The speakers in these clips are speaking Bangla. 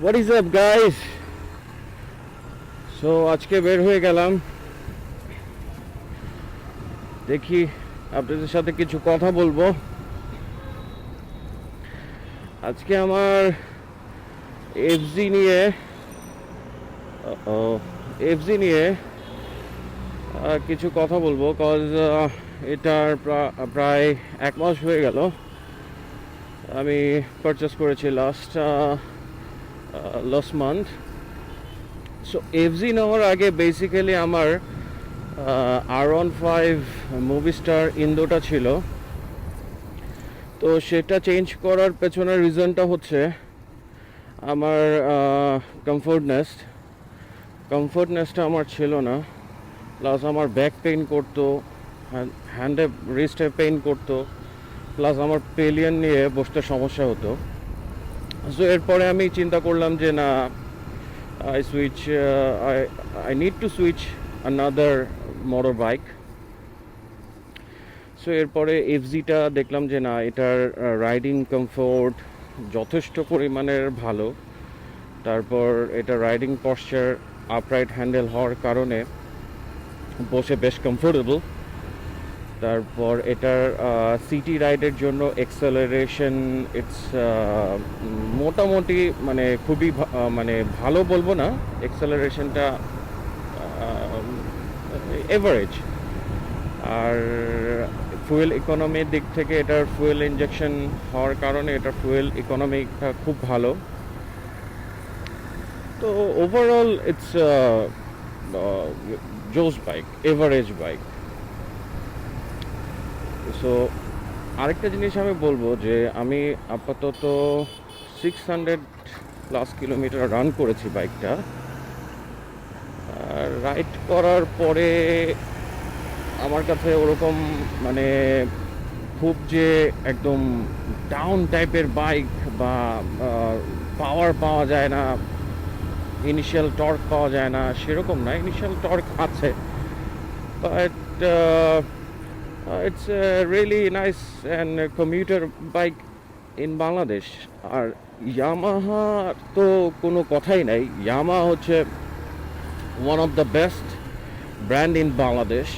What is up guys? So আজকে বের হয়ে গেলাম, দেখি আপনাদের সাথে কিছু কথা বলবো। আজকে আমার এফজি নিয়ে কিছু কথা বলবো, কজ এটার প্রায় এক মাস হয়ে গেল। আমি পারচেস করেছি লাস্ট মান্থ। সো এফজি নেওয়ার আগে বেসিক্যালি আমার R15 মুভি স্টার ইন্দোটা ছিল। তো সেটা চেঞ্জ করার পেছনের রিজনটা হচ্ছে আমার কমফোর্টনেসটা আমার ছিল না, প্লাস আমার ব্যাক পেইন করতো, হ্যান্ডে রিস্টে পেইন করতো, প্লাস আমার পেলিয়ন নিয়ে বসতে সমস্যা হতো। সো এরপরে আমি চিন্তা করলাম যে না, I need to switch another motorbike. So এরপরে এফজিটা দেখলাম যে না, এটার রাইডিং কমফোর্ট যথেষ্ট পরিমাণের ভালো। তারপর এটা রাইডিং পশ্চার আপরাইট হ্যান্ডেল হওয়ার কারণে বসে বেশ কমফোর্টেবল। তারপর এটার সিটি রাইডের জন্য এক্সেলারেশন ইটস মোটামুটি মানে খুবই মানে ভালো বলবো না, এক্সেলারেশনটা এভারেজ। আর ফুয়েল ইকোনমির দিক থেকে এটার ফুয়েল ইনজেকশন হওয়ার কারণে এটার ফুয়েল ইকোনমিটা খুব ভালো। তো ওভারঅল ইটস জোস বাইক, এভারেজ বাইক। সো আরেকটা জিনিস আমি বলবো যে আমি আপাতত 600+ কিলোমিটার রান করেছি বাইকটা। রাইড করার পরে আমার কাছে ওরকম মানে খুব যে একদম ডাউন টাইপের বাইক বা পাওয়ার পাওয়া যায় না, ইনিশিয়াল টর্ক পাওয়া যায় না, সেরকম না। ইনিশিয়াল টর্ক আছে, but it's a really nice and commuter bike in Bangladesh. আর ইয়ামাহা তো কোনো কথাই নাই। ইয়ামাহা হচ্ছে one of the best brand in Bangladesh.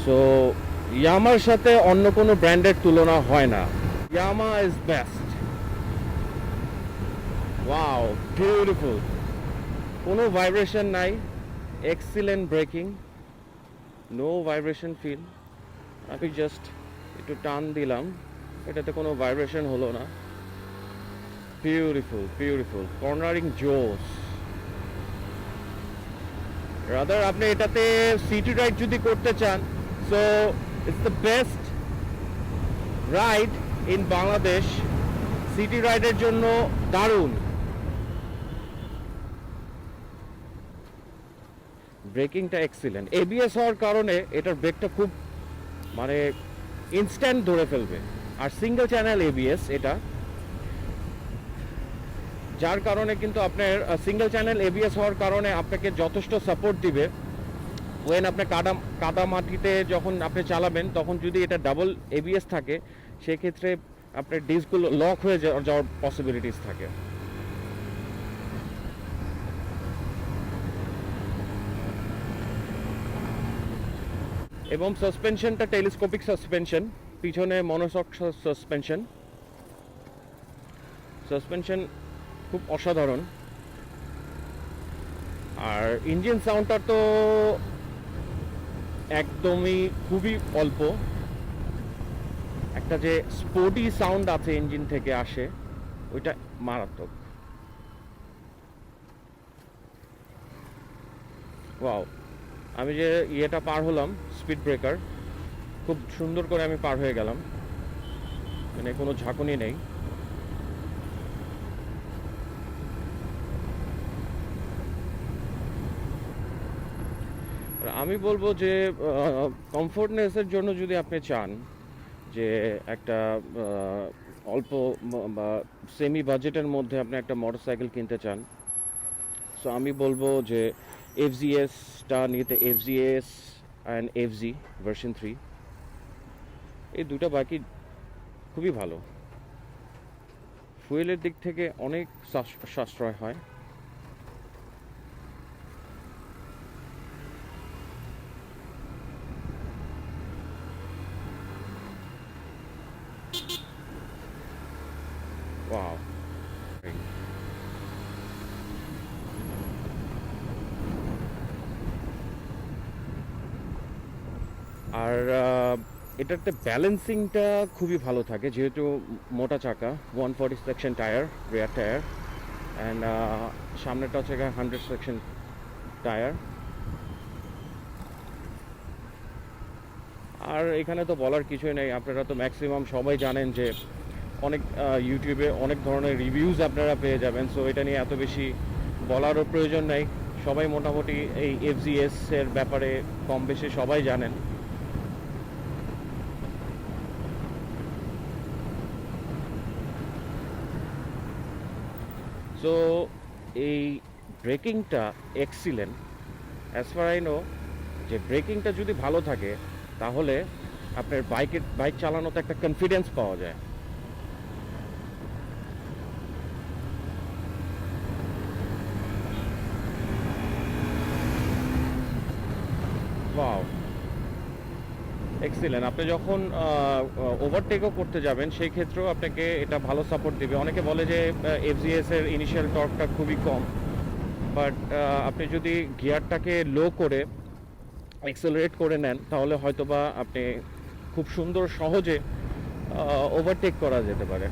So ইয়ামার সাথে অন্য কোনো ব্র্যান্ডের তুলনা হয় না। Yamaha is best. Wow, beautiful. কোনো ভাইব্রেশন নাই, excellent braking, no vibration feel. আমি জাস্ট একটু টান দিলাম, এটাতে কোনো ভাইব্রেশন হলো না। বিউটিফুল কর্নারিং জোস। রাদার আপনি এটাতে সিটি রাইড যদি করতে চান, so it's the best ride in Bangladesh. City রাইডের জন্য দারুণ। ব্রেকিংটা এক্সিলেন্ট, এবিএস হওয়ার কারণে এটার ব্রেকটা খুব মানে ইনস্ট্যান্ট ধরে ফেলবে। আর সিঙ্গেল চ্যানেল এবিএস এটা, যার কারণে কিন্তু আপনার সিঙ্গেল চ্যানেল এবিএস হওয়ার কারণে আপনাকে যথেষ্ট সাপোর্ট দিবে। ওয়েন আপনি কাদা মাটিতে যখন আপনি চালাবেন, তখন যদি এটা ডাবল এবিএস থাকে, সেক্ষেত্রে আপনার ডিস্কগুলো লক হয়ে যাওয়ার পসিবিলিটিস থাকে। এবং সাসপেনশনটা টেলিস্কোপিক সাসপেনশন, পিছনে মনোশক সাসপেনশন খুব অসাধারণ। আর ইঞ্জিন সাউন্ডটা তো একদমই খুবই অল্প, একটা যে স্পোর্টি সাউন্ড আছে ইঞ্জিন থেকে আসে, ওইটা মারাত্মক। ওয়াও, আমি যে ইয়েটা পার হলাম, স্পিড ব্রেকার, খুব সুন্দর করে আমি পার হয়ে গেলাম, মানে কোনো ঝাঁকুনি নেই। আমি বলবো যে কমফোর্টনেসের জন্য যদি আপনি চান যে একটা অল্প বা সেমি বাজেটের মধ্যে আপনি একটা মোটরসাইকেল কিনতে চান, সো আমি বলবো যে এফজিএসটা নিতে। এফজিএস অ্যান্ড এফজি ভার্সন 3, এই দুটো বাইকই খুবই ভালো। ফুয়েলের দিক থেকে অনেক সাশ্রয় হয়। ওয়াও। আর এটাতে ব্যালেন্সিংটা খুবই ভালো থাকে, যেহেতু মোটা চাকা, 140 section tyre, rare tyre, and সামনেটা হচ্ছে 100 সেকশন টায়ার। আর এখানে তো বলার কিছুই নেই, আপনারা তো ম্যাক্সিমাম সবাই জানেন যে অনেক ইউটিউবে অনেক ধরনের রিভিউজ আপনারা পেয়ে যাবেন, সো এটা নিয়ে এত বেশি বলারও প্রয়োজন নেই। সবাই মোটামুটি এই এফজিএস এর ব্যাপারে কম বেশি সবাই জানেন। সো এই ব্রেকিংটা excellent, as far as I, know ব্রেকিংটা যদি ভালো থাকে তাহলে আপনার বাইক চালানোতে একটা কনফিডেন্স পাওয়া যায়। Wow, excellent. আপনি যখন ওভারটেকও করতে যাবেন সেই ক্ষেত্রেও আপনাকে এটা ভালো সাপোর্ট দিবে। অনেকে বলে যে এফজিএস এর ইনিশিয়াল টর্কটা খুবই কম, বাট আপনি যদি গিয়ারটাকে লো করে অ্যাক্সেলারেট করে নেন তাহলে হয়তোবা আপনি খুব সুন্দর সহজে ওভারটেক করা যেতে পারে।